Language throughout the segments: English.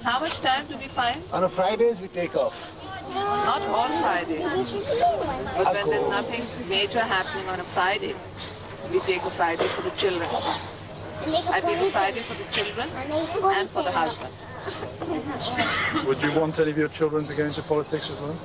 How much time do we find? On Fridays we take off. Not all Fridays. But when there's nothing major happening on a Friday, we take a Friday for the children. I take a Friday for the children and for the husband. Would you want any of your children to go into politics as well?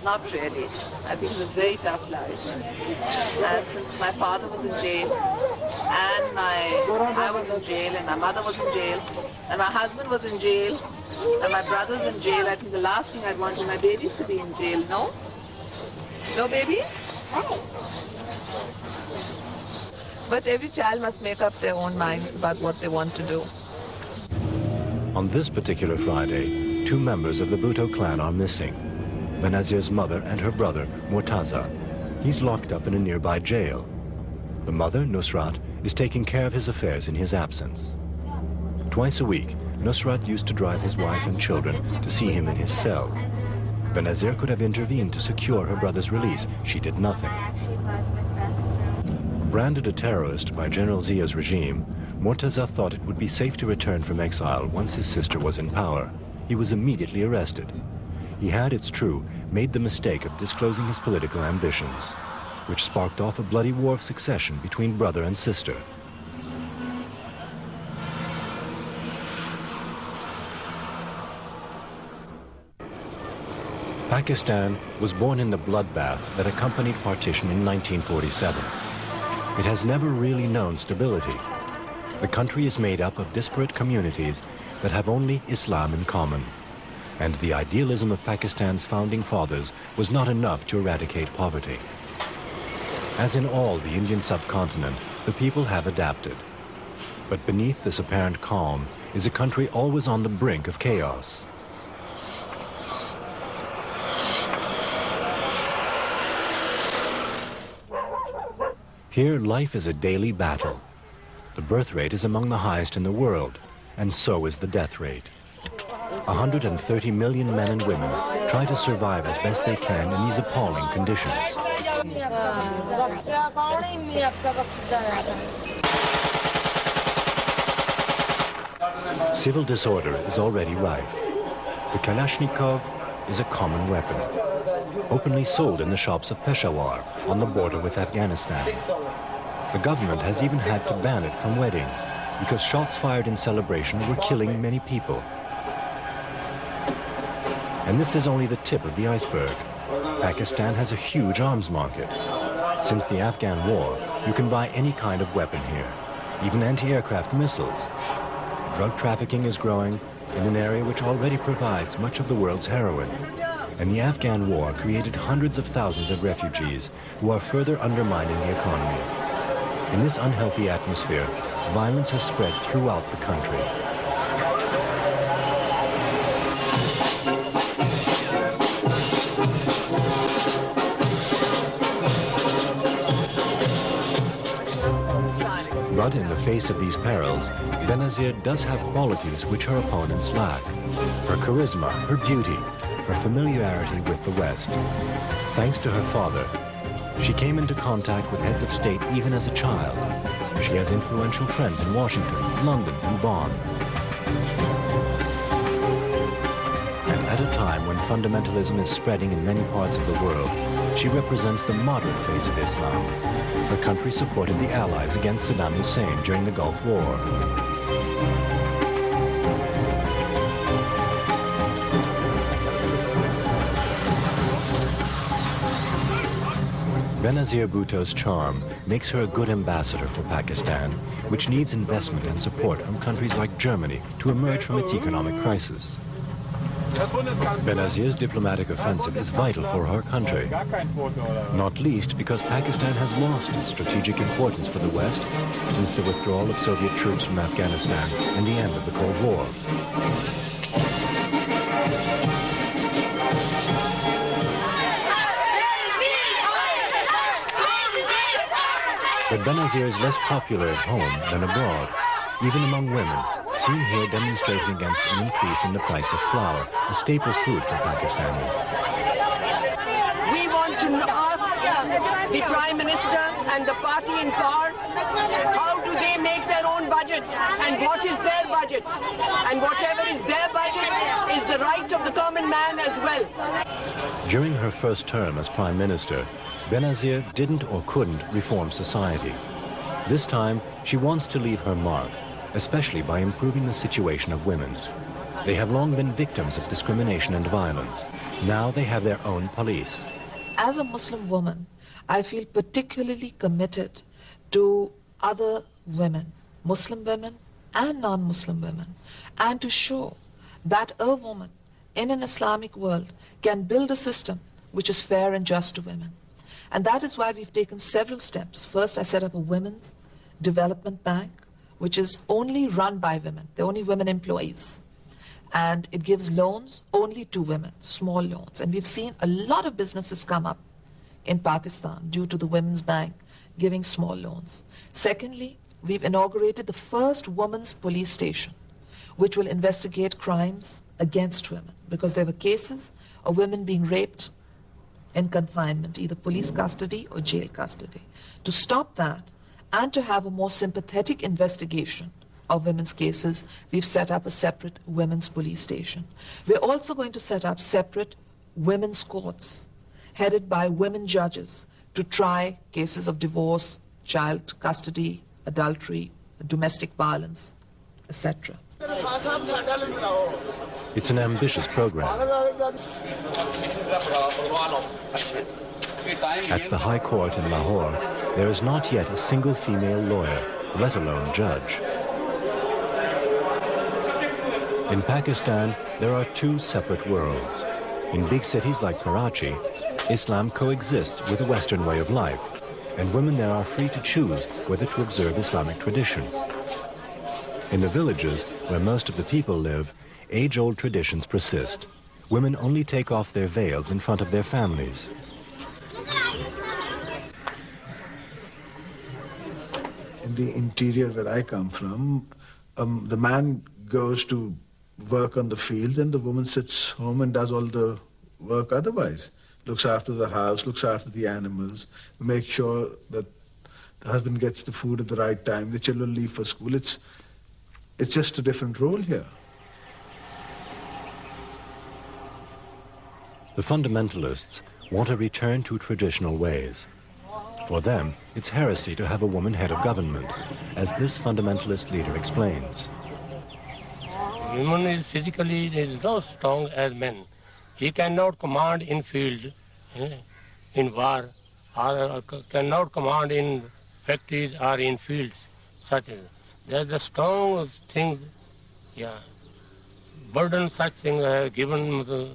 Not really. I think it's a very tough life. And since my father was in jail, and I was in jail, and my mother was in jail, and my husband was in jail, and my brother's in jail, I think the last thing I'd want is my babies to be in jail, no? No babies? But every child must make up their own minds about what they want to do. On this particular Friday, 2 members of the Bhutto clan are missing. Benazir's mother and her brother, Murtaza. He's locked up in a nearby jail. The mother, Nusrat, is taking care of his affairs in his absence. Twice a week, Nusrat used to drive his wife and children to see him in his cell. Benazir could have intervened to secure her brother's release. She did nothing. Branded a terrorist by General Zia's regime, Murtaza thought it would be safe to return from exile once his sister was in power. He was immediately arrested. He had, it's true, made the mistake of disclosing his political ambitions, which sparked off a bloody war of succession between brother and sister. Pakistan was born in the bloodbath that accompanied partition in 1947. It has never really known stability. The country is made up of disparate communities that have only Islam in common. And the idealism of Pakistan's founding fathers was not enough to eradicate poverty. As in all the Indian subcontinent, the people have adapted. But beneath this apparent calm is a country always on the brink of chaos. Here, life is a daily battle. The birth rate is among the highest in the world, and so is the death rate. 130 million men and women try to survive as best they can in these appalling conditions. Civil disorder is already rife. The Kalashnikov is a common weapon, openly sold in the shops of Peshawar on the border with Afghanistan. The government has even had to ban it from weddings because shots fired in celebration were killing many people. And this is only the tip of the iceberg. Pakistan has a huge arms market. Since the Afghan war, you can buy any kind of weapon here, even anti-aircraft missiles. Drug trafficking is growing in an area which already provides much of the world's heroin. And the Afghan war created hundreds of thousands of refugees who are further undermining the economy. In this unhealthy atmosphere, violence has spread throughout the country. But in the face of these perils, Benazir does have qualities which her opponents lack. Her charisma, her beauty, her familiarity with the West. Thanks to her father, she came into contact with heads of state even as a child. She has influential friends in Washington, London, and Bonn. And at a time when fundamentalism is spreading in many parts of the world, she represents the moderate face of Islam. Her country supported the Allies against Saddam Hussein during the Gulf War. Benazir Bhutto's charm makes her a good ambassador for Pakistan, which needs investment and support from countries like Germany to emerge from its economic crisis. Benazir's diplomatic offensive is vital for her country, not least because Pakistan has lost its strategic importance for the West since the withdrawal of Soviet troops from Afghanistan and the end of the Cold War. But Benazir is less popular at home than abroad, even among women, seen here demonstrating against an increase in the price of flour, a staple food for Pakistanis. We want to ask the Prime Minister and the party in power How do they make their own budget? And what is their budget? And whatever is their budget is the right of the common man as well. During her first term as Prime Minister, Benazir didn't or couldn't reform society. This time, she wants to leave her mark, especially by improving the situation of women. They have long been victims of discrimination and violence. Now they have their own police. As a Muslim woman, I feel particularly committed to other women, Muslim women and non-Muslim women, and to show that a woman in an Islamic world can build a system which is fair and just to women. And that is why we've taken several steps. First, I set up a women's development bank, which is only run by women. They're only women employees. And it gives loans only to women, small loans. And we've seen a lot of businesses come up in Pakistan due to the Women's Bank giving small loans. Secondly, we've inaugurated the first women's police station, which will investigate crimes against women, because there were cases of women being raped in confinement, either police custody or jail custody. To stop that and to have a more sympathetic investigation of women's cases, we've set up a separate women's police station. We're also going to set up separate women's courts headed by women judges to try cases of divorce, child custody, adultery, domestic violence, etc. It's an ambitious program. At the High Court in Lahore, there is not yet a single female lawyer, let alone judge. In Pakistan, there are two separate worlds. In big cities like Karachi, Islam coexists with a Western way of life, and women there are free to choose whether to observe Islamic tradition. In the villages, where most of the people live, age-old traditions persist. Women only take off their veils in front of their families. In the interior where I come from, the man goes to work on the fields and the woman sits home and does all the work otherwise. Looks after the house, looks after the animals, makes sure that the husband gets the food at the right time, the children leave for school. It's just a different role here. The fundamentalists want a return to traditional ways. For them, it's heresy to have a woman head of government, as this fundamentalist leader explains. Woman is physically not strong as men. He cannot command in field, in war, or cannot command in factories or in fields. Such there's a strong thing, burden such thing given the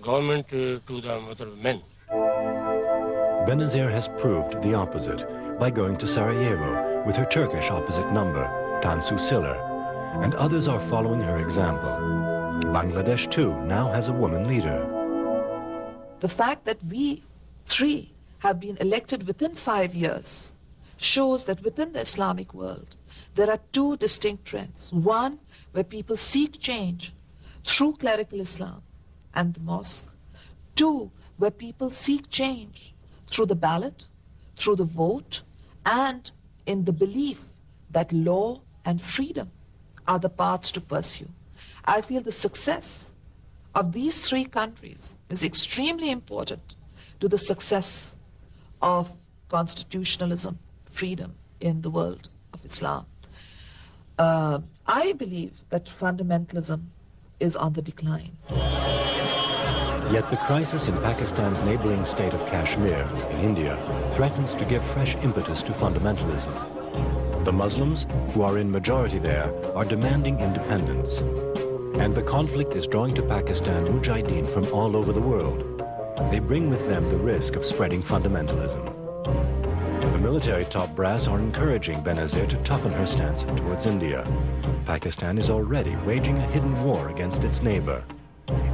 government to the men. Benazir has proved the opposite by going to Sarajevo with her Turkish opposite number, Tansu Siller, and others are following her example. Bangladesh, too, now has a woman leader. The fact that we three have been elected within 5 years shows that within the Islamic world, there are two distinct trends. One, where people seek change through clerical Islam and the mosque. Two, where people seek change through the ballot, through the vote, and in the belief that law and freedom are the paths to pursue. I feel the success of these three countries is extremely important to the success of constitutionalism, freedom in the world of Islam. I believe that fundamentalism is on the decline. Yet the crisis in Pakistan's neighboring state of Kashmir, in India, threatens to give fresh impetus to fundamentalism. The Muslims, who are in majority there, are demanding independence. And the conflict is drawing to Pakistan mujahideen from all over the world. They bring with them the risk of spreading fundamentalism. The military top brass are encouraging Benazir to toughen her stance towards India. Pakistan is already waging a hidden war against its neighbor.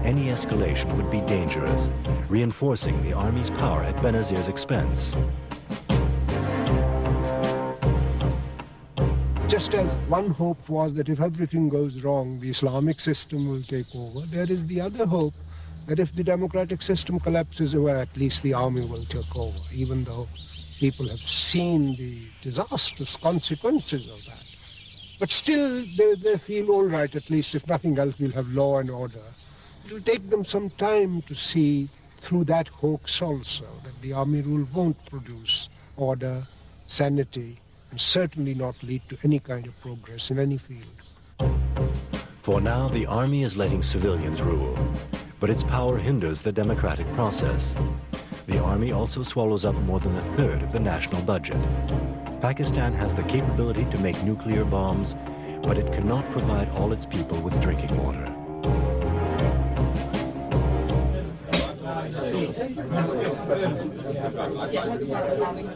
Any escalation would be dangerous, reinforcing the army's power at Benazir's expense. Just as one hope was that if everything goes wrong, the Islamic system will take over, there is the other hope that if the democratic system collapses, well, at least the army will take over, even though People have seen the disastrous consequences of that. But still, they feel all right, at least if nothing else, we'll have law and order. It will take them some time to see through that hoax also, that the army rule won't produce order, sanity, and certainly not lead to any kind of progress in any field. For now, the army is letting civilians rule, but its power hinders the democratic process. The army also swallows up more than a third of the national budget. Pakistan has the capability to make nuclear bombs, but it cannot provide all its people with drinking water.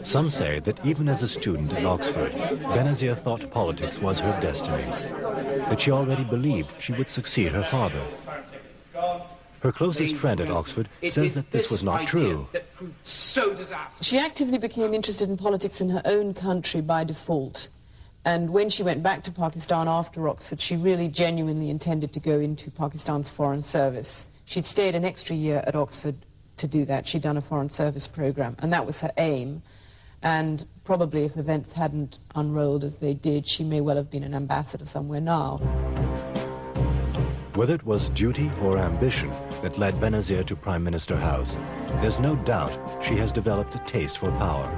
Some say that even as a student at Oxford, Benazir thought politics was her destiny, that she already believed she would succeed her father. Her closest friend at Oxford says that this was not true. She actively became interested in politics in her own country by default. And when she went back to Pakistan after Oxford, she really genuinely intended to go into Pakistan's foreign service. She'd stayed an extra year at Oxford to do that. She'd done a foreign service program, and that was her aim. And probably if events hadn't unrolled as they did, she may well have been an ambassador somewhere now. Whether it was duty or ambition that led Benazir to Prime Minister House, there's no doubt she has developed a taste for power,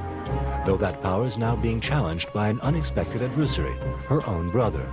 though that power is now being challenged by an unexpected adversary, her own brother.